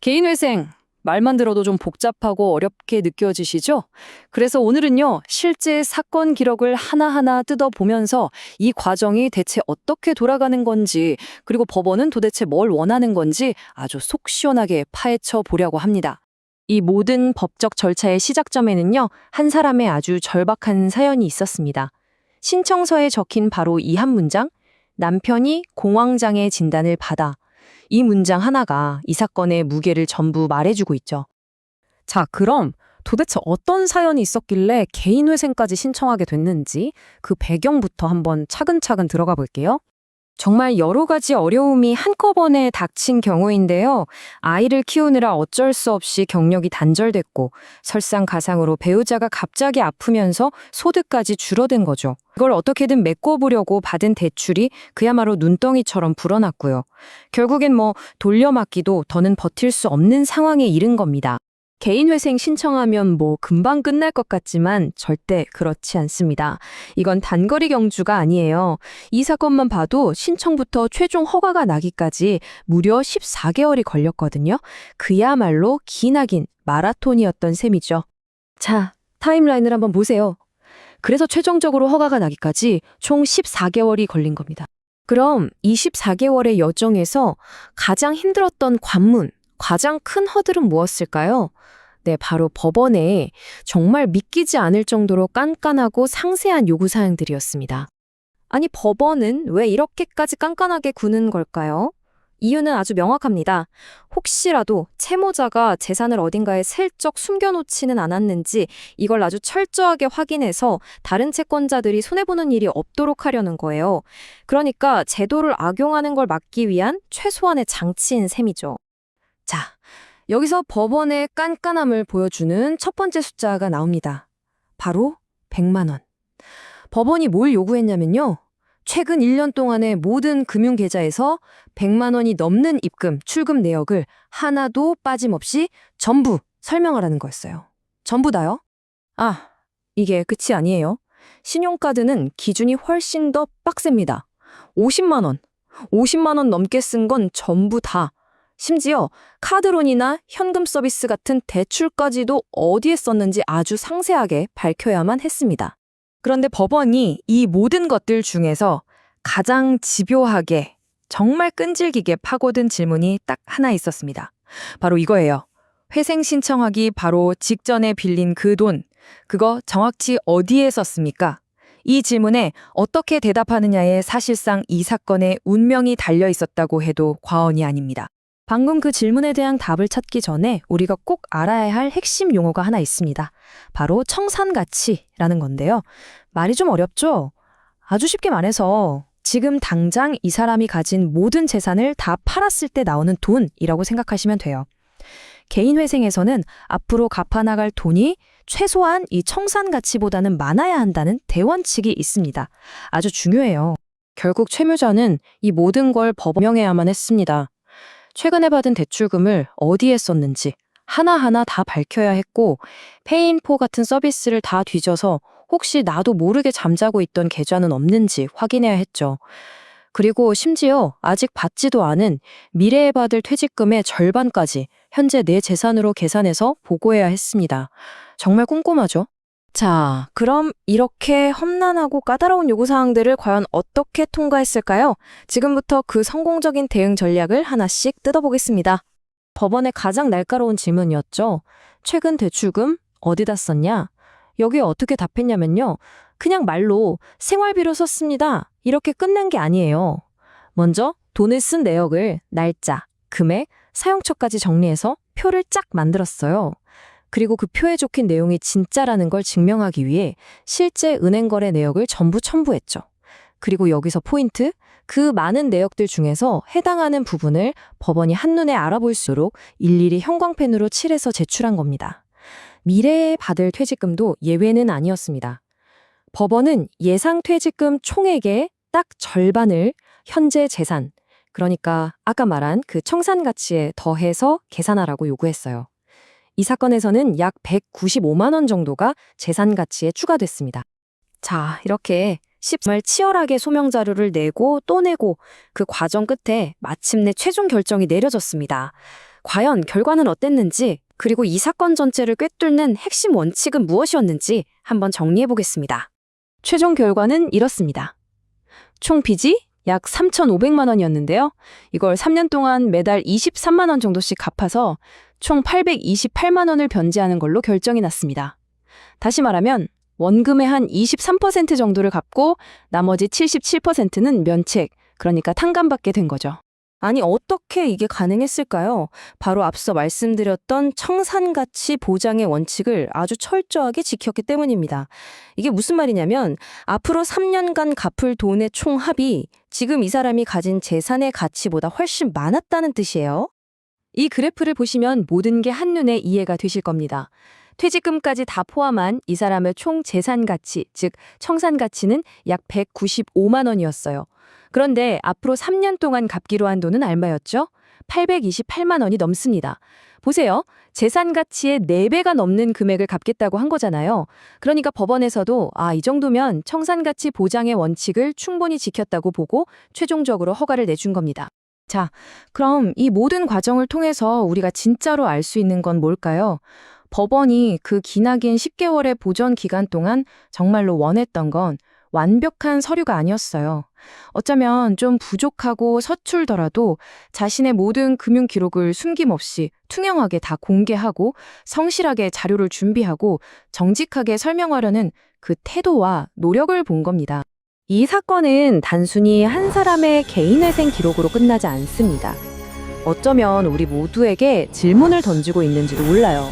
개인회생, 말만 들어도 좀 복잡하고 어렵게 느껴지시죠? 그래서 오늘은요, 실제 사건 기록을 하나하나 뜯어보면서 이 과정이 대체 어떻게 돌아가는 건지, 그리고 법원은 도대체 뭘 원하는 건지 아주 속 시원하게 파헤쳐 보려고 합니다. 이 모든 법적 절차의 시작점에는요, 한 사람의 아주 절박한 사연이 있었습니다. 신청서에 적힌 바로 이 한 문장, 남편이 공황장애 진단을 받아. 이 문장 하나가 이 사건의 무게를 전부 말해주고 있죠. 자, 그럼 도대체 어떤 사연이 있었길래 개인회생까지 신청하게 됐는지 그 배경부터 한번 차근차근 들어가 볼게요. 정말 여러 가지 어려움이 한꺼번에 닥친 경우인데요. 아이를 키우느라 어쩔 수 없이 경력이 단절됐고 설상가상으로 배우자가 갑자기 아프면서 소득까지 줄어든 거죠. 이걸 어떻게든 메꿔보려고 받은 대출이 그야말로 눈덩이처럼 불어났고요. 결국엔 돌려막기도 더는 버틸 수 없는 상황에 이른 겁니다. 개인회생 신청하면 금방 끝날 것 같지만 절대 그렇지 않습니다. 이건 단거리 경주가 아니에요. 이 사건만 봐도 신청부터 최종 허가가 나기까지 무려 14개월이 걸렸거든요. 그야말로 기나긴 마라톤이었던 셈이죠. 자, 타임라인을 한번 보세요. 그래서 최종적으로 허가가 나기까지 총 14개월이 걸린 겁니다. 그럼 이 14개월의 여정에서 가장 힘들었던 관문, 가장 큰 허들은 무엇일까요? 네, 바로 법원에 정말 믿기지 않을 정도로 깐깐하고 상세한 요구사항들이었습니다. 아니, 법원은 왜 이렇게까지 깐깐하게 구는 걸까요? 이유는 아주 명확합니다. 혹시라도 채무자가 재산을 어딘가에 슬쩍 숨겨놓지는 않았는지 이걸 아주 철저하게 확인해서 다른 채권자들이 손해보는 일이 없도록 하려는 거예요. 그러니까 제도를 악용하는 걸 막기 위한 최소한의 장치인 셈이죠. 자, 여기서 법원의 깐깐함을 보여주는 첫 번째 숫자가 나옵니다. 바로 100만 원. 법원이 뭘 요구했냐면요. 최근 1년 동안의 모든 금융계좌에서 100만 원이 넘는 입금, 출금 내역을 하나도 빠짐없이 전부 설명하라는 거였어요. 전부 다요? 아, 이게 끝이 아니에요. 신용카드는 기준이 훨씬 더 빡셉니다. 50만 원. 50만 원 넘게 쓴 건 전부 다. 심지어 카드론이나 현금 서비스 같은 대출까지도 어디에 썼는지 아주 상세하게 밝혀야만 했습니다. 그런데 법원이 이 모든 것들 중에서 가장 집요하게 정말 끈질기게 파고든 질문이 딱 하나 있었습니다. 바로 이거예요. 회생 신청하기 바로 직전에 빌린 그 돈, 그거 정확히 어디에 썼습니까? 이 질문에 어떻게 대답하느냐에 사실상 이 사건의 운명이 달려 있었다고 해도 과언이 아닙니다. 방금 그 질문에 대한 답을 찾기 전에 우리가 꼭 알아야 할 핵심 용어가 하나 있습니다. 바로 청산가치라는 건데요. 말이 좀 어렵죠? 아주 쉽게 말해서 지금 당장 이 사람이 가진 모든 재산을 다 팔았을 때 나오는 돈이라고 생각하시면 돼요. 개인회생에서는 앞으로 갚아나갈 돈이 최소한 이 청산가치보다는 많아야 한다는 대원칙이 있습니다. 아주 중요해요. 결국 채무자는 이 모든 걸 법명해야만 했습니다. 최근에 받은 대출금을 어디에 썼는지 하나하나 다 밝혀야 했고 페이인포 같은 서비스를 다 뒤져서 혹시 나도 모르게 잠자고 있던 계좌는 없는지 확인해야 했죠. 그리고 심지어 아직 받지도 않은 미래에 받을 퇴직금의 절반까지 현재 내 재산으로 계산해서 보고해야 했습니다. 정말 꼼꼼하죠? 자, 그럼 이렇게 험난하고 까다로운 요구사항들을 과연 어떻게 통과했을까요? 지금부터 그 성공적인 대응 전략을 하나씩 뜯어보겠습니다. 법원의 가장 날카로운 질문이었죠. 최근 대출금 어디다 썼냐? 여기에 어떻게 답했냐면요. 그냥 말로 생활비로 썼습니다. 이렇게 끝낸 게 아니에요. 먼저 돈을 쓴 내역을 날짜, 금액, 사용처까지 정리해서 표를 쫙 만들었어요. 그리고 그 표에 적힌 내용이 진짜라는 걸 증명하기 위해 실제 은행 거래 내역을 전부 첨부했죠. 그리고 여기서 포인트, 그 많은 내역들 중에서 해당하는 부분을 법원이 한눈에 알아볼 수 있도록 일일이 형광펜으로 칠해서 제출한 겁니다. 미래에 받을 퇴직금도 예외는 아니었습니다. 법원은 예상 퇴직금 총액의 딱 절반을 현재 재산, 그러니까 아까 말한 그 청산가치에 더해서 계산하라고 요구했어요. 이 사건에서는 약 195만 원 정도가 재산 가치에 추가됐습니다. 자, 이렇게 정말 치열하게 소명 자료를 내고 또 내고 그 과정 끝에 마침내 최종 결정이 내려졌습니다. 과연 결과는 어땠는지, 그리고 이 사건 전체를 꿰뚫는 핵심 원칙은 무엇이었는지 한번 정리해 보겠습니다. 최종 결과는 이렇습니다. 총 빚이 약 3,500만 원이었는데요. 이걸 3년 동안 매달 23만 원 정도씩 갚아서 총 828만 원을 변제하는 걸로 결정이 났습니다. 다시 말하면 원금의 한 23% 정도를 갚고 나머지 77%는 면책, 그러니까 탕감받게 된 거죠. 아니, 어떻게 이게 가능했을까요? 바로 앞서 말씀드렸던 청산가치 보장의 원칙을 아주 철저하게 지켰기 때문입니다. 이게 무슨 말이냐면 앞으로 3년간 갚을 돈의 총합이 지금 이 사람이 가진 재산의 가치보다 훨씬 많았다는 뜻이에요. 이 그래프를 보시면 모든 게 한눈에 이해가 되실 겁니다. 퇴직금까지 다 포함한 이 사람의 총 재산 가치, 즉 청산 가치는 약 195만 원이었어요. 그런데 앞으로 3년 동안 갚기로 한 돈은 얼마였죠? 828만 원이 넘습니다. 보세요. 재산 가치의 4배가 넘는 금액을 갚겠다고 한 거잖아요. 그러니까 법원에서도 이 정도면 청산 가치 보장의 원칙을 충분히 지켰다고 보고 최종적으로 허가를 내준 겁니다. 자, 그럼 이 모든 과정을 통해서 우리가 진짜로 알 수 있는 건 뭘까요? 법원이 그 기나긴 10개월의 보전 기간 동안 정말로 원했던 건 완벽한 서류가 아니었어요. 어쩌면 좀 부족하고 서툴더라도 자신의 모든 금융 기록을 숨김없이 투명하게 다 공개하고 성실하게 자료를 준비하고 정직하게 설명하려는 그 태도와 노력을 본 겁니다. 이 사건은 단순히 한 사람의 개인회생 기록으로 끝나지 않습니다. 어쩌면 우리 모두에게 질문을 던지고 있는지도 몰라요.